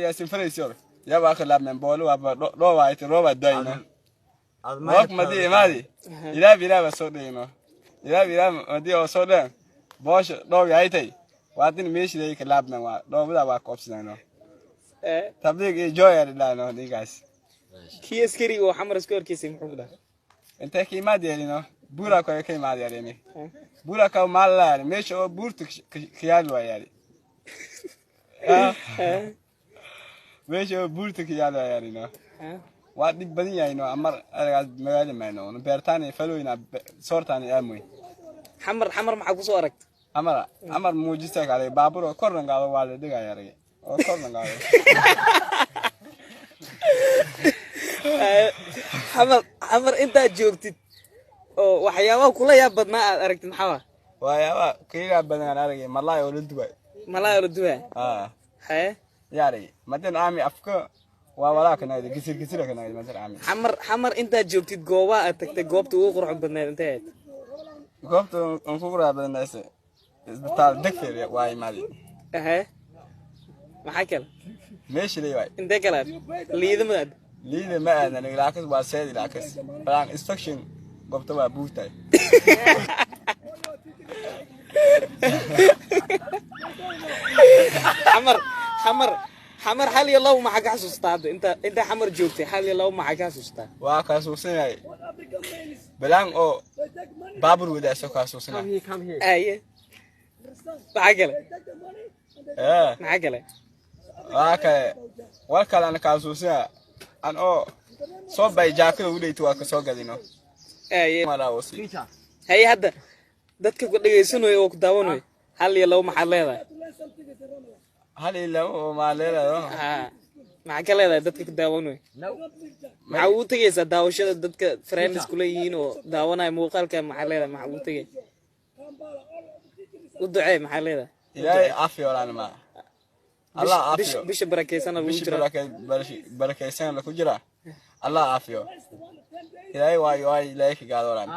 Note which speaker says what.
Speaker 1: يا سنفريسيور يا باخر لاب من بولو رو وايت رو بداينو روك مدي مادي إلا بيلا بسودينو إلا بيلا مدي أسودين باش رو يايتي واتين ميش لي كلاب نوا رو بدا واقفسنانو تبليغ جوي لانو ديغاس
Speaker 2: كي اسكري وحمر سكور كيسي محمد
Speaker 1: انت كي ما ديالينو بورا كي ما دياليني بورا كاو مالار ميش او بورت خيال ويالي ميش او بورت خيال ويالي وادي بدنيا ينو امر مغادي ماينو بيرتاني فلوينا صورتاني اموي
Speaker 2: حمر ما حكو صورك
Speaker 1: امر موجستك على بابور كورن قالوا والد دغا ياري او كورن قالوا
Speaker 2: حمر انت جوجتid oo waxyaabaha kula yaab badnaa aad aragtid maxaa
Speaker 1: waxyaaba kiiga badan aragay malaay oo la duway haye yaari madan aami afka waa walaakana gisir kana madan aami
Speaker 2: xamar inta joogtid gooba aad tagtay goobta ugu qurux badneed inteed
Speaker 1: goobta ugu qurux badneed isbitaal degfeer waay maali
Speaker 2: maxaa kale
Speaker 1: meeshii leeyahay
Speaker 2: intee kale
Speaker 1: liida ma aadan ilaakas waa seed ilaakas baan inspection goobta waa buurtay حمر حالي الله ما حق حسوستا انت حمر جوجتي حالي الله ما حق حسوستا waa ka xasuusanay balan oo baabur wada soo ka xasuusanay
Speaker 2: ايه معقله معقله
Speaker 1: waa kale ana ka xasuusanay an oo soo bay jaakada u dheeyto waa ka soo gadino
Speaker 2: ايه
Speaker 1: mala wasi
Speaker 2: hay hadda dadka ku dhageysanayo oo ku daawanayo hal iyo laba maxaa leedahay
Speaker 1: hal iyo laba ma leedahay
Speaker 2: maxaa ka leedahay dadka ku daawanayo maxaa uu tagaysaa daawashada dadka friends kula yihiin oo daawanaya muuqaalka maxaa leedahay maxaa uu tagay u ducee maxaa leedahay
Speaker 1: ilaahay afiyo lana ma Allah afiyo
Speaker 2: bisha barakeysan lagu jira
Speaker 1: barakeysan lagu jira Allah afiyo ilaahay waa ilaahay ka gaadoolan